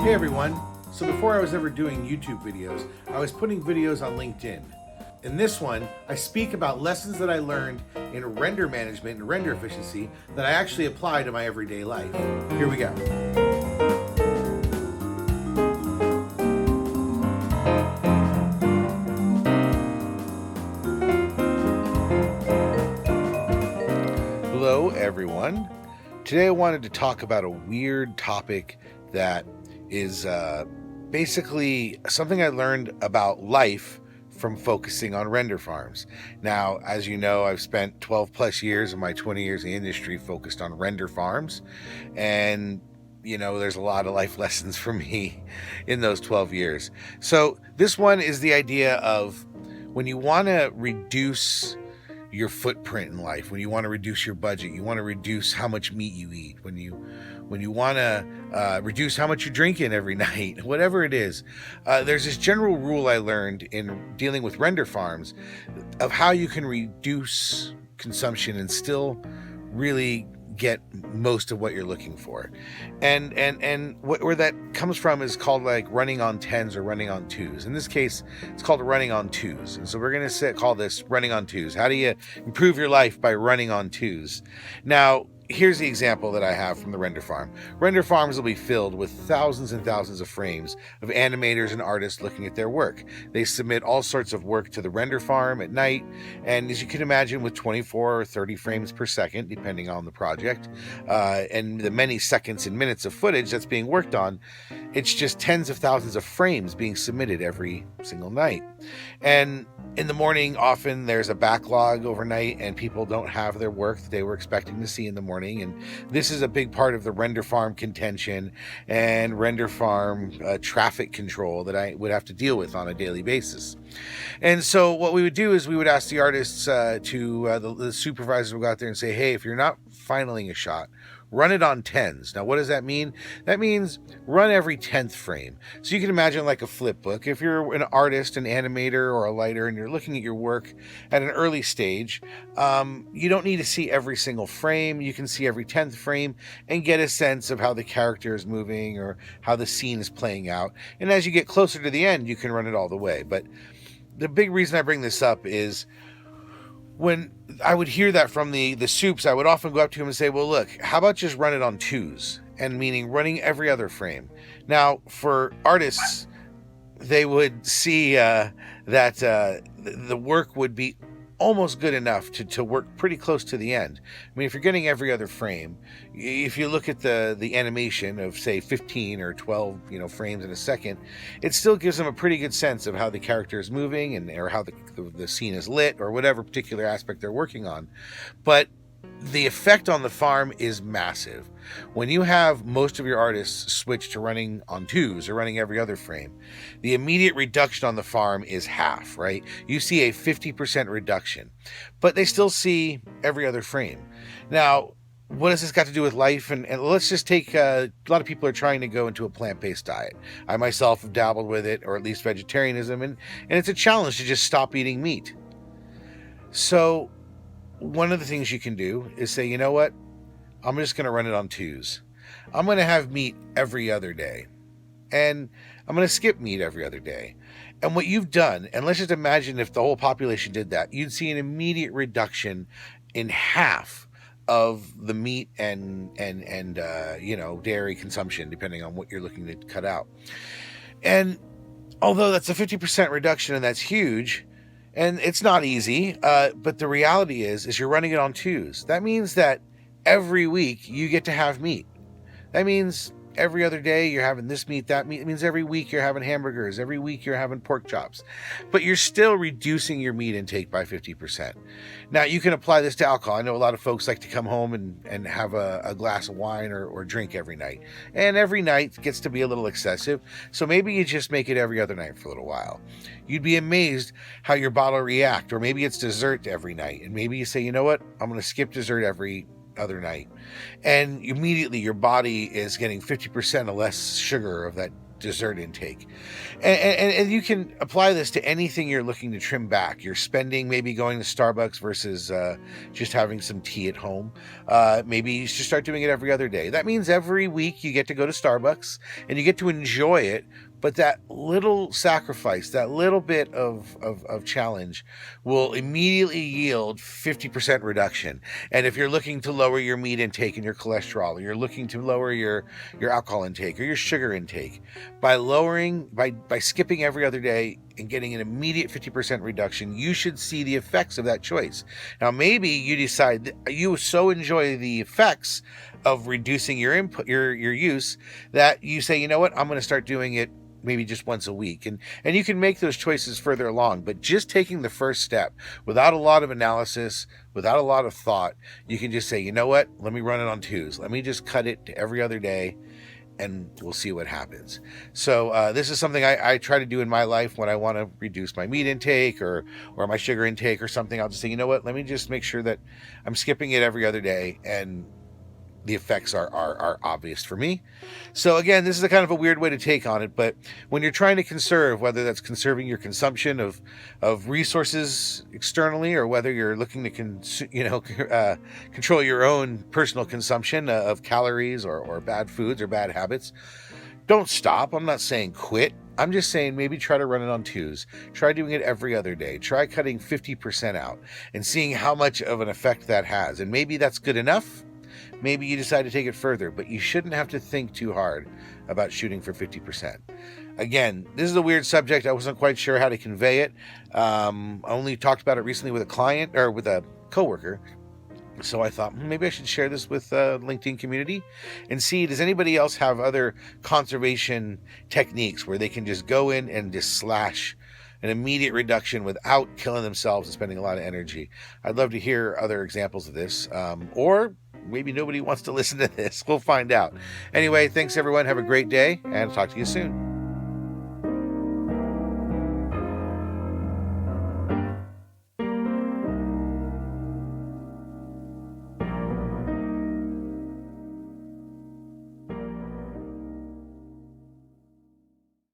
Hey everyone, so before I was ever doing YouTube videos, I was putting videos on LinkedIn. In this one, I speak about lessons that I learned in render management and render efficiency that I actually apply to my everyday life. Here we go. Hello everyone. Today I wanted to talk about a weird topic that is basically something I learned about life from focusing on render farms. Now, as you know, I've spent 12 plus years of my 20 years in the industry focused on render farms, and there's a lot of life lessons for me in those 12 years. So this one is the idea of when you want to reduce your footprint in life, when you want to reduce your budget, you want to reduce how much meat you eat, when you want to reduce how much you're drinking every night, whatever it is, there's this general rule I learned in dealing with render farms of how you can reduce consumption and still really get most of what you're looking for. And where that comes from is called like running on 10s or running on 2s. In this case, it's called running on 2s. And so we're going to call this running on 2s. How do you improve your life by running on 2s? Now, here's the example that I have from the render farm. Render farms will be filled with thousands and thousands of frames of animators and artists looking at their work. They submit all sorts of work to the render farm at night, and as you can imagine, with 24 or 30 frames per second, depending on the project, and the many seconds and minutes of footage that's being worked on, it's just tens of thousands of frames being submitted every single night. And in the morning, often there's a backlog overnight and people don't have their work that they were expecting to see in the morning. And this is a big part of the render farm contention and render farm traffic control that I would have to deal with on a daily basis. And so what we would do is we would ask the artists the supervisors would go out there and say, hey, if you're not finaling a shot, run it on 10s. Now, what does that mean? That means run every 10th frame. So you can imagine like a flip book. If you're an artist, an animator, or a lighter, and you're looking at your work at an early stage, you don't need to see every single frame. You can see every 10th frame and get a sense of how the character is moving or how the scene is playing out. And as you get closer to the end, you can run it all the way. But the big reason I bring this up is when I would hear that from the soups, I would often go up to him and say, well, look, how about just run it on 2s? And meaning running every other frame. Now, for artists, they would see that the work would be almost good enough to work pretty close to the end. I mean, if you're getting every other frame, if you look at the animation of, say, 15 or 12 frames in a second, it still gives them a pretty good sense of how the character is moving or how the scene is lit or whatever particular aspect they're working on. But the effect on the farm is massive. When you have most of your artists switch to running on 2s or running every other frame, the immediate reduction on the farm is half, right? You see a 50% reduction, but they still see every other frame. Now, what has this got to do with life? And let's just take, a lot of people are trying to go into a plant-based diet. I myself have dabbled with it, or at least vegetarianism, and it's a challenge to just stop eating meat. So one of the things you can do is say, you know what? I'm just going to run it on 2s. I'm going to have meat every other day. And I'm going to skip meat every other day. And what you've done, and let's just imagine if the whole population did that, you'd see an immediate reduction in half of the meat and dairy consumption, depending on what you're looking to cut out. And although that's a 50% reduction and that's huge, and it's not easy, but the reality is you're running it on 2s. That means that every week you get to have meat. That means every other day you're having this meat, that meat. It means every week you're having hamburgers. Every week you're having pork chops. But you're still reducing your meat intake by 50%. Now, you can apply this to alcohol. I know a lot of folks like to come home and have a glass of wine or drink every night. And every night gets to be a little excessive. So maybe you just make it every other night for a little while. You'd be amazed how your bottle react. Or maybe it's dessert every night. And maybe you say, you know what? I'm going to skip dessert every other night, and immediately your body is getting 50% of less sugar of that dessert intake. And you can apply this to anything you're looking to trim back. You're spending, maybe going to Starbucks versus just having some tea at home. Maybe you should start doing it every other day. That means every week you get to go to Starbucks and you get to enjoy it. But that little sacrifice, that little bit of challenge will immediately yield 50% reduction. And if you're looking to lower your meat intake and your cholesterol, or you're looking to lower your alcohol intake or your sugar intake, by skipping every other day and getting an immediate 50% reduction, you should see the effects of that choice. Now, maybe you decide that you so enjoy the effects of reducing your input, your use, that you say, you know what, I'm going to start doing it maybe just once a week. And you can make those choices further along, but just taking the first step without a lot of analysis, without a lot of thought, you can just say, you know what, let me run it on twos. Let me just cut it to every other day, and we'll see what happens. So this is something I try to do in my life when I want to reduce my meat intake or my sugar intake or something. I'll just say, you know what, let me just make sure that I'm skipping it every other day, and the effects are obvious for me. So again, this is a kind of a weird way to take on it, but when you're trying to conserve, whether that's conserving your consumption of resources externally, or whether you're looking to control your own personal consumption of calories or bad foods or bad habits, don't stop. I'm not saying quit. I'm just saying maybe try to run it on twos. Try doing it every other day. Try cutting 50% out and seeing how much of an effect that has. And maybe that's good enough. Maybe you decide to take it further, but you shouldn't have to think too hard about shooting for 50%. Again, this is a weird subject. I wasn't quite sure how to convey it. I only talked about it recently with a client, or with a coworker. So I thought maybe I should share this with the LinkedIn community and see, does anybody else have other conservation techniques where they can just go in and just slash an immediate reduction without killing themselves and spending a lot of energy? I'd love to hear other examples of this, or maybe nobody wants to listen to this. We'll find out. Anyway, thanks everyone. Have a great day, and I'll talk to you soon.